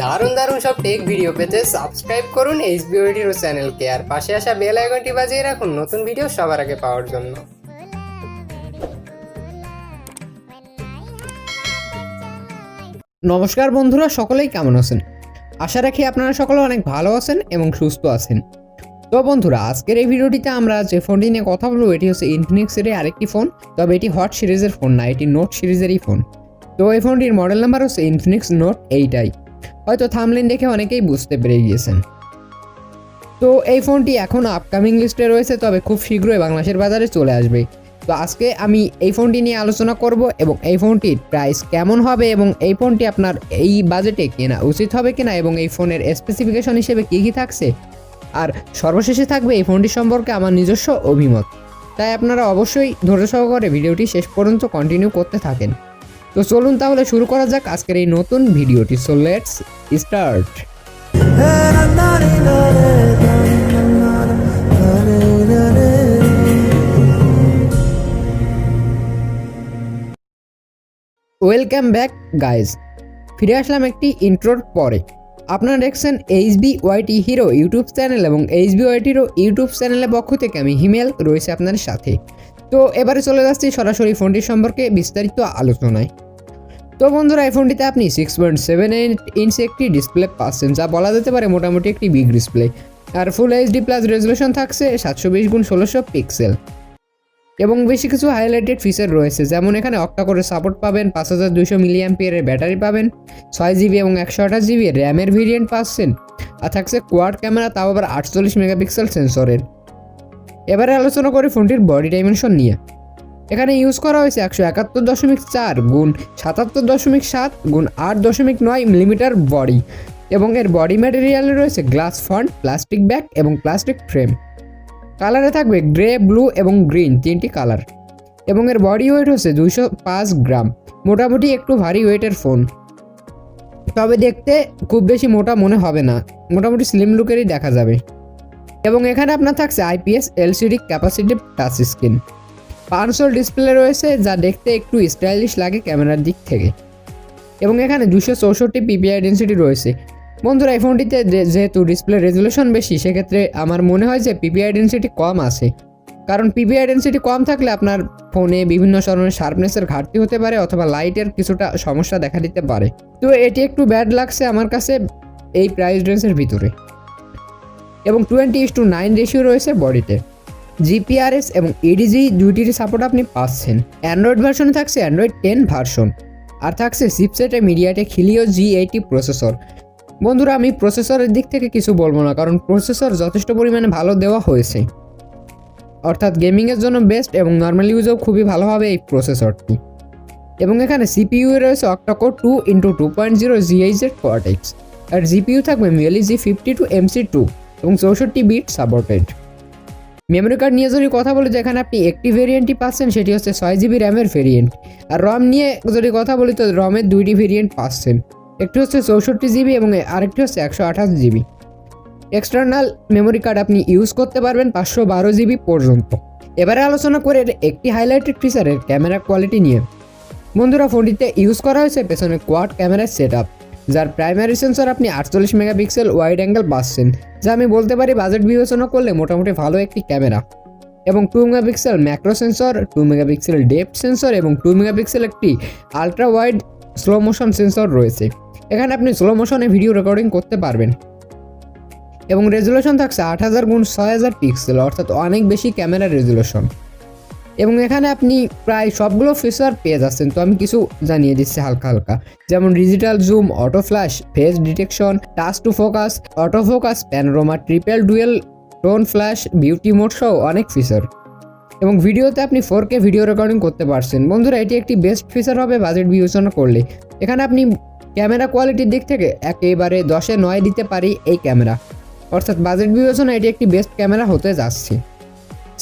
দারুণ দারুণ সব টেক ভিডিও পেতে সাবস্ক্রাইব করুন এইচবিওটির চ্যানেলকে আর পাশে আসা বেল আইকনটি বাজিয়ে রাখুন নতুন ভিডিও সবার আগে পাওয়ার জন্য। নমস্কার বন্ধুরা, সকলেই কেমন আছেন? আশা রাখি আপনারা সকলে অনেক ভালো আছেন এবং সুস্থ আছেন। তো বন্ধুরা, আজকের এই ভিডিওটিতে আমরা যে ফোনটি নিয়ে কথা বলবো এটি হচ্ছে ইনফিনিক্সের আরেকটি ফোন, তবে এটি হট সিরিজের ফোন না, এটি নোট সিরিজেরই ফোন। তো এই ফোনটির মডেল নাম্বার হচ্ছে ইনফিনিক্স নোট 8i। হয়তো থাম্বনেল দেখে অনেকেই বুঝতে পেরে গিয়েছেন। তো এই ফোনটি এখন আপকামিং লিস্টে রয়েছে, তবে খুব শীঘ্রই বাংলাদেশের বাজারে চলে আসবে। তো আজকে আমি এই ফোনটি নিয়ে আলোচনা করব এবং এই ফোনটির প্রাইস কেমন হবে এবং এই ফোনটি আপনার এই বাজেটে কেনা উচিত হবে কিনা এবং এই ফোনের স্পেসিফিকেশন হিসেবে কী কী থাকছে, আর সর্বশেষে থাকবে এই ফোনটি সম্পর্কে আমার নিজস্ব অভিমত। তাই আপনারা অবশ্যই ধৈর্য সহকারে ভিডিওটি শেষ পর্যন্ত কন্টিনিউ করতে থাকেন। তো চলুন তাহলে শুরু করা যাক আজকের এই নতুন ভিডিওটি। So let's start. Welcome back guys, ফিরে আসলাম একটি ইন্ট্রোর পরে। আপনারা দেখছেন HBYT হিরো ইউটিউব চ্যানেল এবং HBYTরও ইউটিউব চ্যানেলের পক্ষ থেকে আমি হিমেল রয়েছে আপনাদের সাথে। তো এবারে চলে যাচ্ছি সরাসরি ফোনটির সম্পর্কে বিস্তারিত আলোচনায়। তো বন্ধুরা, এই ফোনটিতে আপনি 6.78 ইঞ্চি একটি ডিসপ্লে পাচ্ছেন, যা বলা যেতে পারে মোটামুটি একটি বিগ ডিসপ্লে। আর ফুল HD প্লাস রেজলিউশন থাকছে 720x1600 পিক্সেল এবং বেশি কিছু হাইলাইটেড ফিচার রয়েছে, যেমন এখানে অক্টা করে সাপোর্ট পাবেন, 5200 মিলিঅ্যাম্পিয়ারের ব্যাটারি পাবেন, 6GB এবং 128GB র্যামের ভেরিয়েন্ট পাচ্ছেন, আর থাকছে কোয়াড ক্যামেরা, তাও আবার 48 মেগাপিক্সেল সেন্সরের। এবারে আলোচনা করি ফোনটির বডি ডাইমেনশন নিয়ে। এখানে ইউজ করা হয়েছে 171.4 গুণ 77.7 গুণ 8.9 মিলিমিটার বডি এবং এর বডি ম্যাটেরিয়ালে রয়েছে গ্লাস ফন্ট, প্লাস্টিক ব্যাক এবং প্লাস্টিক ফ্রেম। কালারে থাকবে গ্রে, ব্লু এবং গ্রিন তিনটি কালার এবং এর বডি ওয়েট হচ্ছে 205 গ্রাম। মোটামুটি একটু ভারী ওয়েটের ফোন, তবে দেখতে খুব বেশি মোটা মনে হবে না, মোটামুটি স্লিম লুকেরই দেখা যাবে। এবং এখানে আপনার থাকছে IPS LCD capacitive touch screen. 500 display রয়েছে, যা দেখতে একটু স্টাইলিশ লাগে ক্যামেরার দিক থেকে। এবং এখানে 264 PPI ডেন্সিটি রয়েছে। বন্ধুরা, এই ফোনটিতে যেহেতু ডিসপ্লে রেজলিউশন বেশি, সেক্ষেত্রে আমার মনে হয় যে PPI ডেন্সিটি কম আছে, কারণ PPI ডেন্সিটি কম থাকলে আপনার ফোনে বিভিন্ন ধরনের শার্পনেসের ঘাটতি হতে পারে অথবা লাইটের কিছুটা সমস্যা দেখা দিতে পারে। তো এটি একটু ব্যাড লাগছে আমার কাছে এই প্রাইস রেঞ্জের ভিতরে। এবং 20:9 রেশিও রয়েছে বডিতে। GPRS এবং EDG দুইটির সাপোর্ট আপনি পাচ্ছেন। অ্যান্ড্রয়েড ভার্সনে থাকছে অ্যান্ড্রয়েড 10 ভার্সন, আর থাকছে চিপসেটে মিডিয়াটেক হিলিও G80 প্রসেসর। বন্ধুরা, আমি প্রসেসরের দিক থেকে কিছু বলবো না, কারণ প্রসেসর যথেষ্ট পরিমাণে ভালো দেওয়া হয়েছে, অর্থাৎ গেমিংয়ের জন্য বেস্ট এবং নর্মাল ইউজেও খুবই ভালো হবে এই প্রসেসরটি। এবং এখানে CPU রয়েছে অক্টাকোর 2x2.0 GHz Cortex, আর GPU থাকবে Mali G52 MC2 এবং 64 বিট সাপোর্টেড। মেমোরি কার্ড নিয়ে যদি কথা বলি, যেখানে আপনি একটি ভেরিয়েন্টই পাচ্ছেন, সেটি হচ্ছে 6GB র্যামের ভেরিয়েন্ট। আর রম নিয়ে যদি কথা বলি, তো রমের দুইটি ভেরিয়েন্ট পাচ্ছেন, একটি হচ্ছে 64GB এবং আরেকটি হচ্ছে 128GB। এক্সটার্নাল মেমোরি কার্ড আপনি ইউজ করতে পারবেন 512GB পর্যন্ত। এবারে আলোচনা করে একটি হাইলাইটেড ফিচারের ক্যামেরা কোয়ালিটি নিয়ে। বন্ধুরা, ফোনটিতে ইউজ করা হয়েছে পেছনে কোয়াড ক্যামেরার সেটআপ, যার প্রাইমারি সেন্সর আপনি 48 মেগাপিক্সেল ওয়াইড অ্যাঙ্গেল পাচ্ছেন, যা আমি বলতে পারি বাজেট বিবেচনা করলে মোটামুটি ভালো একটি ক্যামেরা। এবং 2 megapixel macro sensor, 2 megapixel depth sensor এবং 2 মেগাপিক্সেল একটি ultra wide slow motion sensor রয়েছে। এখানে আপনি স্লো মোশনে ভিডিও রেকর্ডিং করতে পারবেন। এবং রেজুলেশন থাকছে 8000x6000 পিক্সেল, অর্থাৎ অনেক বেশি ক্যামেরা রেজুলেশন। এবং এখানে আপনি প্রায় সবগুলো ফিচার পেয়ে যাচ্ছেন, তো আমি কিছু জানিয়ে দিচ্ছি হালকা হালকা, যেমন digital zoom, auto flash, face detection, touch to focus, auto focus, panorama, triple dual tone flash, beauty mode সহ অনেক ফিচার। এবং ভিডিওতে আপনি 4K ভিডিও রেকর্ডিং করতে পারছেন। বন্ধুরা, এটি একটি বেস্ট ফিচার হবে বাজেট বিবেচনা করলে। এখানে আপনি ক্যামেরা কোয়ালিটির দিক থেকে একেবারে 10-এ 9 দিতে পারি এই ক্যামেরা, অর্থাৎ বাজেট বিবেচনা এটি একটি বেস্ট ক্যামেরা হতে যাচ্ছে।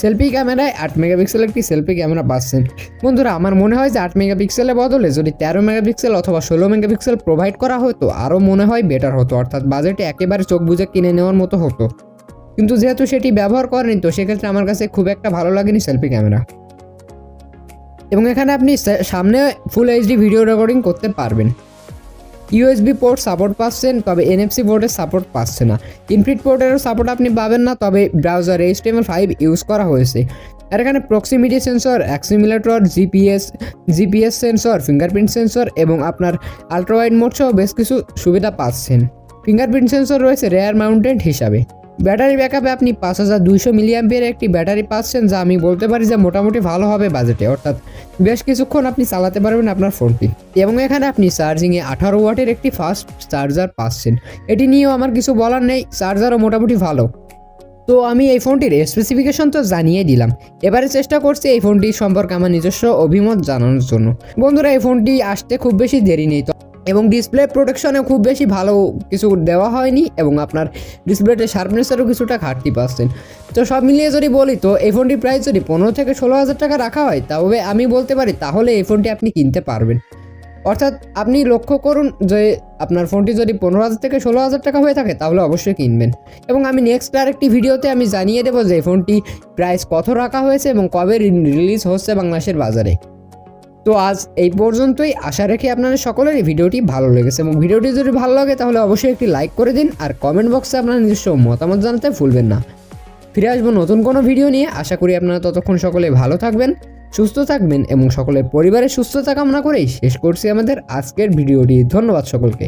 সেলফি ক্যামেরায় 8 মেগাপিক্সেল একটি সেলফি ক্যামেরা পাচ্ছেন। বন্ধুরা, আমার মনে হয় যে 8 মেগাপিক্সেলের বদলে যদি 13 মেগাপিক্সেল অথবা 16 মেগাপিক্সেল প্রোভাইড করা হতো আরও মনে হয় বেটার হতো, অর্থাৎ বাজেটে একেবারে চোখ বুজে কিনে নেওয়ার মতো হতো। কিন্তু যেহেতু সেটি ব্যবহার করেনি, তো সেক্ষেত্রে আমার কাছে খুব একটা ভালো লাগেনি সেলফি ক্যামেরা। এবং এখানে আপনি সামনে ফুল HD ভিডিও রেকর্ডিং করতে পারবেন। ইউএসবি পোর্ট সাপোর্ট পাচ্ছেন, তবে এনএফসি পোর্টের সাপোর্ট পাচ্ছে না। ইনফিনিক্স পোর্টেরও সাপোর্ট আপনি পাবেন না, তবে ব্রাউজারে HTML5 ইউজ করা হয়েছে। আর এখানে proximity sensor, accelerometer, GPS sensor, fingerprint sensor এবং আপনার আলট্রাওয়াইড মোড সহ বেশ কিছু সুবিধা পাচ্ছেন। ফিঙ্গারপ্রিন্ট সেন্সর রয়েছে রেয়ার মাউন্টেড হিসাবে। ব্যাটারি ব্যাকআপে আপনি 5200 মিলিঅ্যাম্পিয়ার একটি ব্যাটারি পাচ্ছেন, যা আমি বলতে পারি যে মোটামুটি ভালো হবে বাজেটে, অর্থাৎ বেশ কিছুক্ষণ আপনি চালাতে পারবেন আপনার ফোনটি। এবং এখানে আপনি চার্জিংয়ে 18 ওয়াটের একটি ফাস্ট চার্জার পাচ্ছেন। এটি নিয়েও আমার কিছু বলার নেই, চার্জারও মোটামুটি ভালো। তো আমি এই ফোনটির স্পেসিফিকেশন তো জানিয়ে দিলাম, এবারে চেষ্টা করছি এই ফোনটি সম্পর্কে আমার নিজস্ব অভিমত জানানোর জন্য। বন্ধুরা, এই ফোনটি আসতে খুব বেশি দেরি নেই এবং ডিসপ্লে প্রোটেকশনে খুব বেশি ভালো কিছু দেওয়া হয়নি এবং আপনার ডিসপ্লেতে শার্পনেসেরও কিছুটা ঘাটতি পাচ্ছেন। তো সব মিলিয়ে যদি বলি, তো এই ফোনটির প্রাইস যদি 15 থেকে 16,000 টাকা রাখা হয়, তবে আমি বলতে পারি তাহলে এই ফোনটি আপনি কিনতে পারবেন। অর্থাৎ আপনি লক্ষ্য করুন যে আপনার ফোনটি যদি 15,000 থেকে 16,000 টাকা হয়ে থাকে তাহলে অবশ্যই কিনবেন। এবং আমি নেক্সট আরেকটি ভিডিওতে আমি জানিয়ে দেবো যে এই ফোনটি প্রাইস কত রাখা হয়েছে এবং কবে রিলিজ হচ্ছে বাংলাদেশের বাজারে। তো আজ এই পর্যন্তই, আশা রেখে আপনাদের সকলেরই ভিডিওটি ভালো লেগেছে এবং ভিডিওটি যদি ভালো লাগে তাহলে অবশ্যই একটি লাইক করে দিন আর কমেন্ট বক্সে আপনার নিজস্ব মতামত জানাতে ভুলবেন না। ফিরে আসবো নতুন কোনো ভিডিও নিয়ে। আশা করি আপনারা ততক্ষণ সকলে ভালো থাকবেন, সুস্থ থাকবেন এবং সকলের পরিবারের সুস্থতা কামনা করেই শেষ করছি আমাদের আজকের ভিডিওটি। ধন্যবাদ সকলকে।